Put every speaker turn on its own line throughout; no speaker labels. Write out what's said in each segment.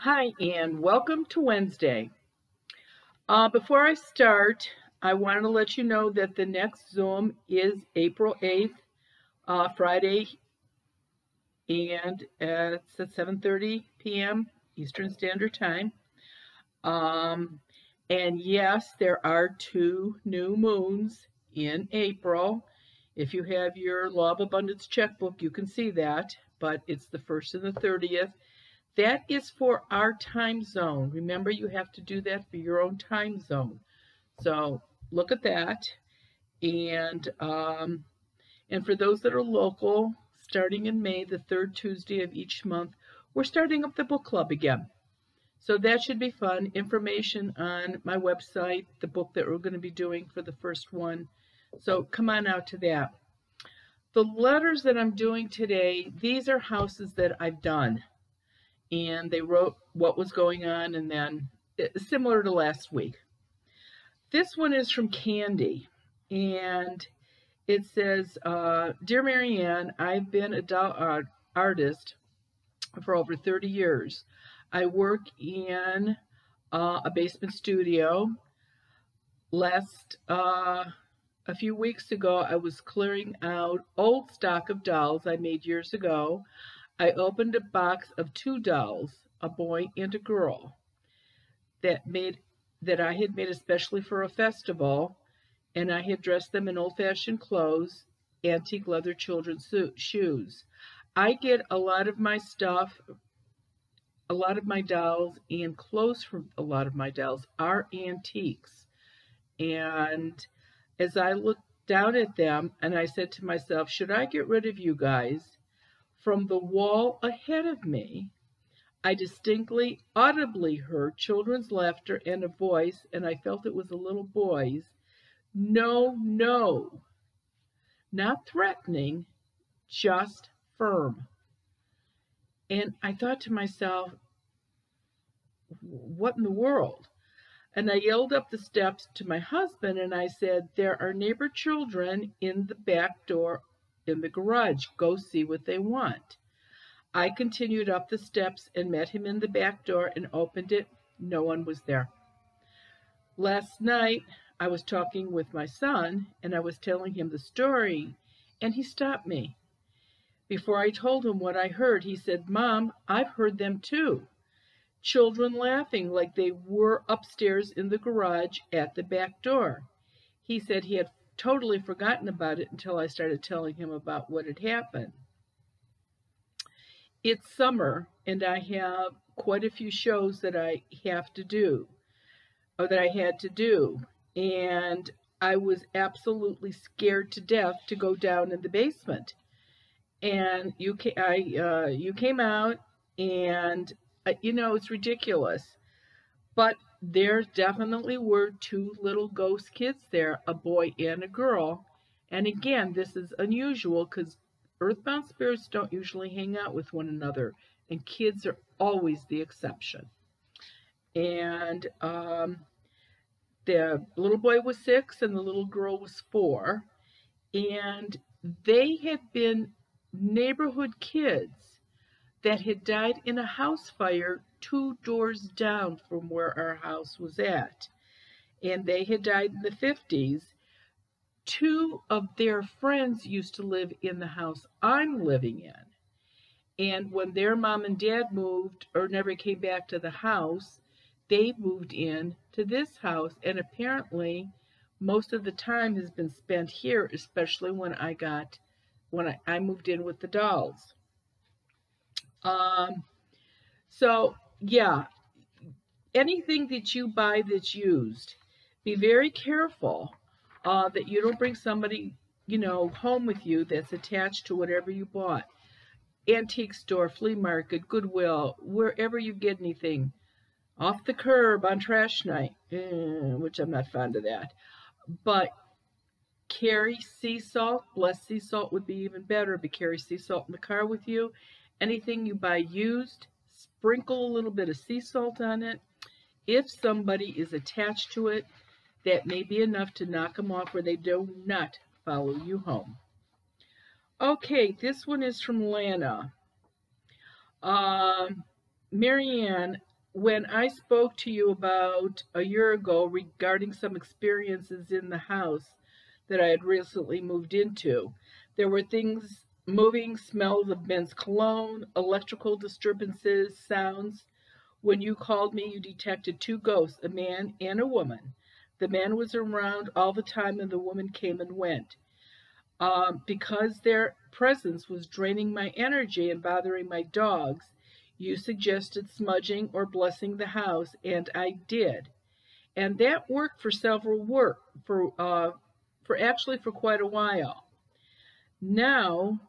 Hi, and welcome to Wednesday. Before I start, I want to let you know that the next Zoom is April 8th, Friday, and it's at 7:30 p.m. Eastern Standard Time. Um, and yes, there are 2 new moons in April. If you have your Law of Abundance checkbook, you can see that, but it's the 1st and the 30th. That is for our time zone. Remember, you have to do that for your own time zone. So look at that. And and for those that are local, starting in May, the third Tuesday of each month, we're starting up the book club again. So that should be fun. Information on my website, the book that we're going to be doing for the first one. So come on out to that. The letters that I'm doing today, these are houses that I've done. And they wrote what was going on, and then similar to last week. This one is from Candy, and it says, Dear Marianne, I've been a doll artist for over 30 years. I work in a basement studio. A few weeks ago, I was clearing out old stock of dolls I made years ago. I opened a box of 2 dolls, a boy and a girl, that I had made especially for a festival, and I had dressed them in old-fashioned clothes, antique leather children's shoes. I get a lot of my stuff, a lot of my dolls, and clothes from a lot of my dolls are antiques. And as I looked down at them, and I said to myself, should I get rid of you guys? From the wall ahead of me, I distinctly, audibly heard children's laughter and a voice, and I felt it was a little boy's. No, no. Not threatening, just firm. And I thought to myself, what in the world? And I yelled up the steps to my husband, and I said, there are neighbor children in the back door in the garage. Go see what they want. I continued up the steps and met him in the back door and opened it. No one was there. Last night, I was talking with my son, and I was telling him the story, and he stopped me. Before I told him what I heard, he said, Mom, I've heard them too. Children laughing like they were upstairs in the garage at the back door. He said he had totally forgotten about it until I started telling him about what had happened. It's summer, and I have quite a few shows that I have to do, or that I had to do, and I was absolutely scared to death to go down in the basement. And you came out, and it's ridiculous, but there definitely were 2 little ghost kids there, a boy and a girl. And again, this is unusual because earthbound spirits don't usually hang out with one another, and kids are always the exception. And the little boy was 6 and the little girl was 4, and they had been neighborhood kids that had died in a house fire 2 doors down from where our house was at. And they had died in the 50s. 2 of their friends used to live in the house I'm living in. And when their mom and dad moved or never came back to the house, they moved in to this house. And apparently, most of the time has been spent here, especially when I moved in with the dolls. So yeah, anything that you buy that's used, be very careful that you don't bring somebody, home with you that's attached to whatever you bought. Antique store, flea market, Goodwill, wherever you get anything, off the curb on trash night, which I'm not fond of that. But carry sea salt. Blessed sea salt would be even better, but carry sea salt in the car with you. Anything you buy used, sprinkle a little bit of sea salt on it. If somebody is attached to it, that may be enough to knock them off where they do not follow you home. Okay, this one is from Lana. Marianne, when I spoke to you about a year ago regarding some experiences in the house that I had recently moved into, there were things moving, smells of men's cologne, electrical disturbances, sounds. When you called me, you detected two ghosts, a man and a woman. The man was around all the time, and the woman came and went. Because their presence was draining my energy and bothering my dogs, you suggested smudging or blessing the house, and I did. And that worked for for quite a while. Now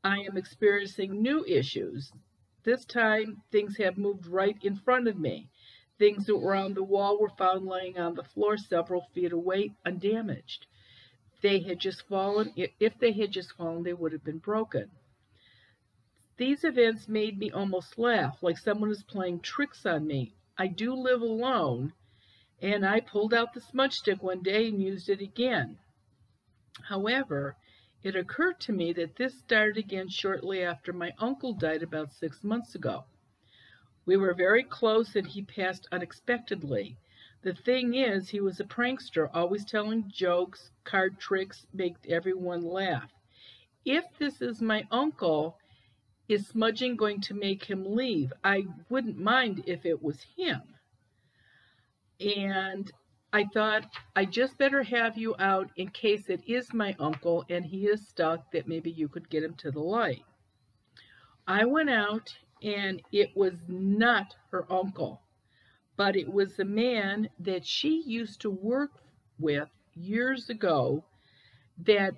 I am experiencing new issues. This time things have moved right in front of me. Things that were on the wall were found laying on the floor several feet away, undamaged. They had just fallen. If they had just fallen, they would have been broken. These events made me almost laugh, like someone is playing tricks on me. I do live alone, and I pulled out the smudge stick one day and used it again. However, it occurred to me that this started again shortly after my uncle died about 6 months ago. We were very close and he passed unexpectedly. The thing is, he was a prankster, always telling jokes, card tricks, made everyone laugh. If this is my uncle, is smudging going to make him leave? I wouldn't mind if it was him. And I thought, I just better have you out in case it is my uncle and he is stuck, that maybe you could get him to the light. I went out and it was not her uncle, but it was a man that she used to work with years ago, that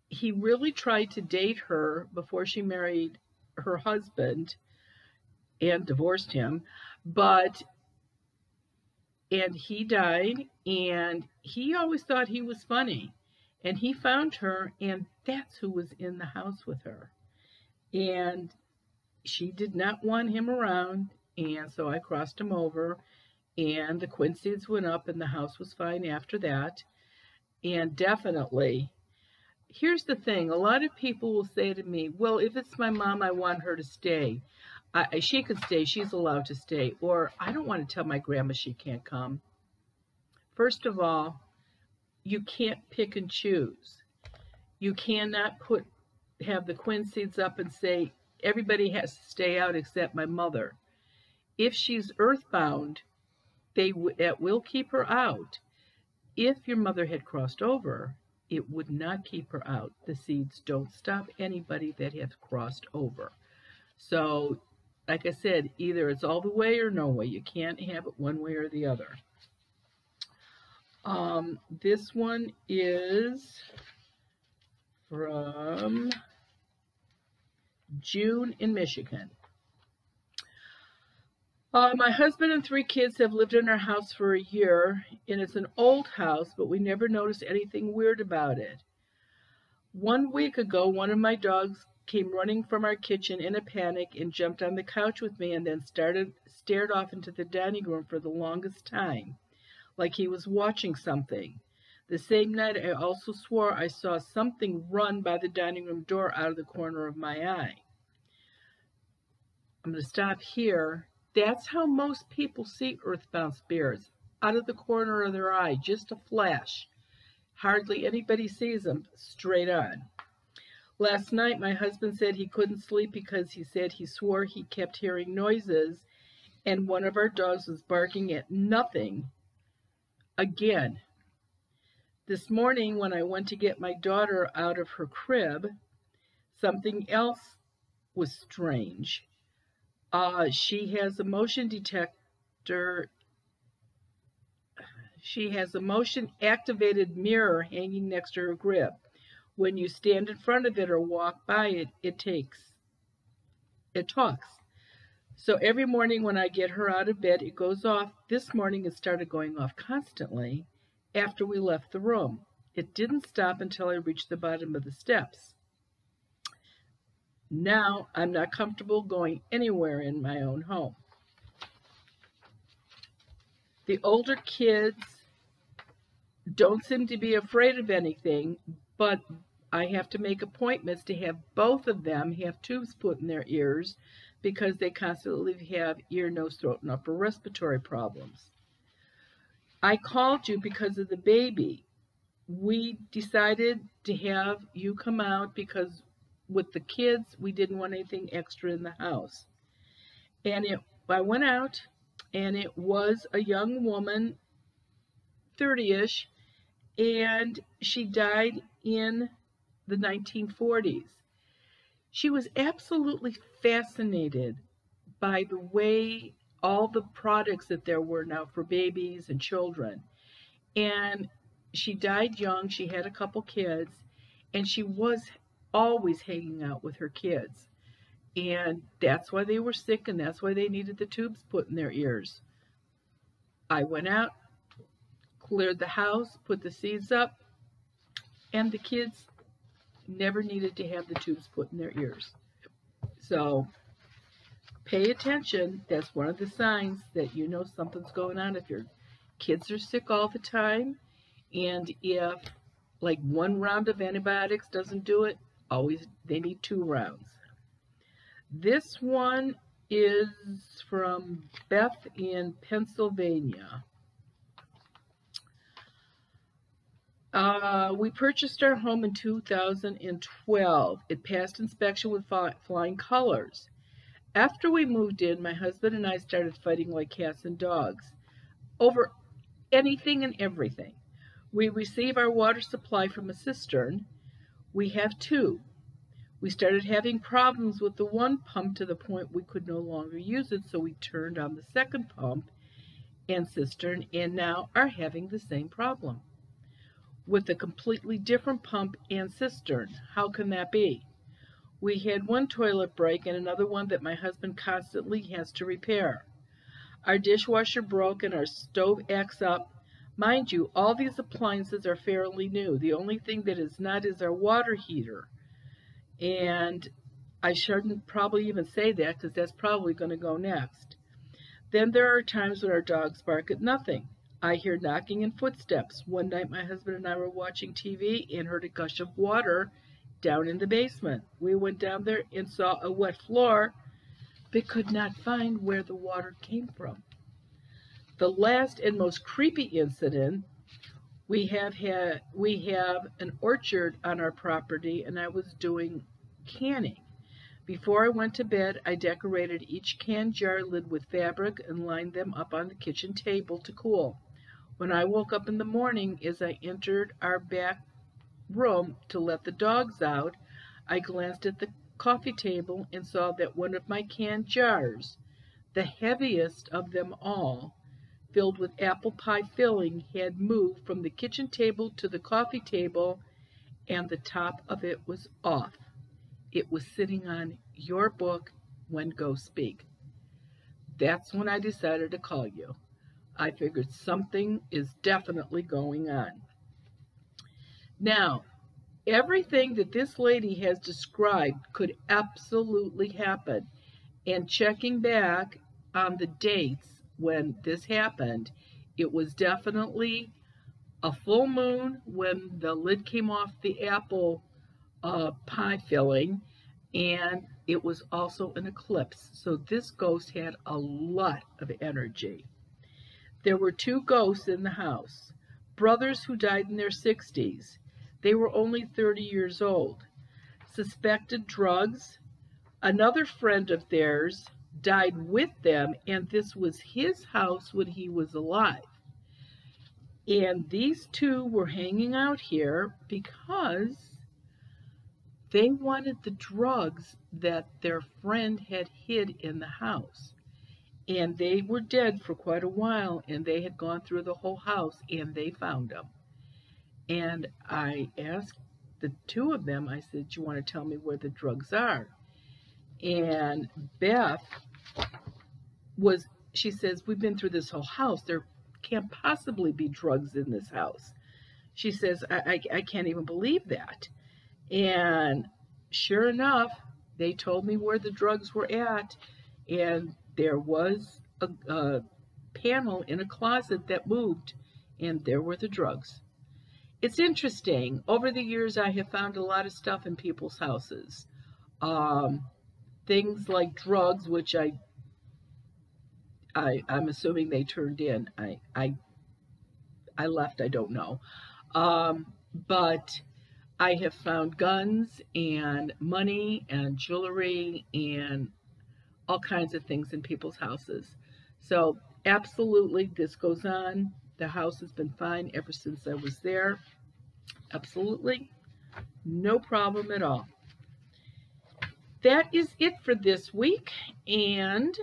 he really tried to date her before she married her husband and divorced him, and he died, and he always thought he was funny, and he found her, and that's who was in the house with her. And she did not want him around, and so I crossed him over, and the quinceañeras went up, and the house was fine after that. And definitely, here's the thing, a lot of people will say to me, well, if it's my mom, I want her to stay. She could stay, she's allowed to stay. Or, I don't want to tell my grandma she can't come. First of all, you can't pick and choose. You cannot have the quinceañeras up and say, everybody has to stay out except my mother. If she's earthbound, it will keep her out. If your mother had crossed over, it would not keep her out. The seeds don't stop anybody that has crossed over. So, like I said, either it's all the way or no way. You can't have it one way or the other. This one is from June in Michigan. My husband and 3 kids have lived in our house for a year, and it's an old house, but we never noticed anything weird about it. 1 week ago, one of my dogs came running from our kitchen in a panic and jumped on the couch with me, and then stared off into the dining room for the longest time, like he was watching something. The same night, I also swore I saw something run by the dining room door out of the corner of my eye. I'm going to stop here. That's how most people see earthbound spirits, out of the corner of their eye, just a flash. Hardly anybody sees them straight on. Last night, my husband said he couldn't sleep because he said he swore he kept hearing noises, and one of our dogs was barking at nothing again. This morning, when I went to get my daughter out of her crib, something else was strange. She has a motion detector. She has a motion-activated mirror hanging next to her crib. When you stand in front of it or walk by it, it talks. So every morning when I get her out of bed, it goes off. This morning it started going off constantly after we left the room. It didn't stop until I reached the bottom of the steps. Now I'm not comfortable going anywhere in my own home. The older kids don't seem to be afraid of anything, but I have to make appointments to have both of them have tubes put in their ears because they constantly have ear, nose, throat, and upper respiratory problems. I called you because of the baby. We decided to have you come out because with the kids, we didn't want anything extra in the house. And I went out, and it was a young woman, 30-ish, and she died in the 1940s. She was absolutely fascinated by the way all the products that there were now for babies and children. And she died young. She had a couple kids, and she was always hanging out with her kids. And that's why they were sick, and that's why they needed the tubes put in their ears. I went out, cleared the house, put the seeds up, and the kids never needed to have the tubes put in their ears. So pay attention. That's one of the signs that you know something's going on. If your kids are sick all the time, and if like one round of antibiotics doesn't do it, they need 2 rounds. This one is from Beth in Pennsylvania. We purchased our home in 2012. It passed inspection with flying colors. After we moved in, my husband and I started fighting like cats and dogs over anything and everything. We receive our water supply from a cistern. We have 2. We started having problems with the one pump to the point we could no longer use it, so we turned on the second pump and cistern, and now are having the same problem with a completely different pump and cistern. How can that be? We had one toilet break and another one that my husband constantly has to repair. Our dishwasher broke and our stove acts up. Mind you, all these appliances are fairly new. The only thing that is not is our water heater. And I shouldn't probably even say that because that's probably going to go next. Then there are times when our dogs bark at nothing. I hear knocking and footsteps. One night my husband and I were watching TV and heard a gush of water down in the basement. We went down there and saw a wet floor, but could not find where the water came from. The last and most creepy incident, we have an orchard on our property, and I was doing canning. Before I went to bed, I decorated each can jar lid with fabric and lined them up on the kitchen table to cool. When I woke up in the morning, as I entered our back room to let the dogs out, I glanced at the coffee table and saw that one of my can jars, the heaviest of them all, filled with apple pie filling, had moved from the kitchen table to the coffee table, and the top of it was off. It was sitting on your book, When Ghosts Speak. That's when I decided to call you. I figured something is definitely going on. Now, everything that this lady has described could absolutely happen. And checking back on the dates when this happened, it was definitely a full moon when the lid came off the apple pie filling, and it was also an eclipse. So this ghost had a lot of energy. There were 2 ghosts in the house, brothers who died in their 60s. They were only 30 years old. Suspected drugs. Another friend of theirs died with them, and this was his house when he was alive. And these 2 were hanging out here because they wanted the drugs that their friend had hid in the house. And they were dead for quite a while, and they had gone through the whole house, and they found them. And I asked the 2 of them, I said, "Do you want to tell me where the drugs are?" And Beth she says, "We've been through this whole house. There can't possibly be drugs in this house." She says, I can't even believe that. And sure enough, they told me where the drugs were at, and there was a panel in a closet that moved, and there were the drugs. it's interesting. Over the years, I have found a lot of stuff in people's houses. Um, Things like drugs, which I'm assuming they turned in. I left. I don't know. But I have found guns and money and jewelry and all kinds of things in people's houses. So absolutely, this goes on. The house has been fine ever since I was there. Absolutely, no problem at all. That is it for this week, and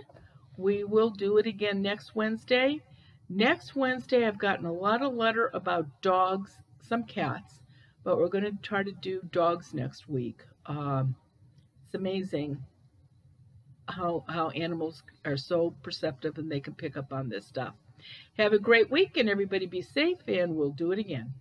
we will do it again next Wednesday. Next Wednesday, I've gotten a lot of letter about dogs, some cats, but we're going to try to do dogs next week. It's amazing how animals are so perceptive and they can pick up on this stuff. Have a great week, and everybody be safe, and we'll do it again.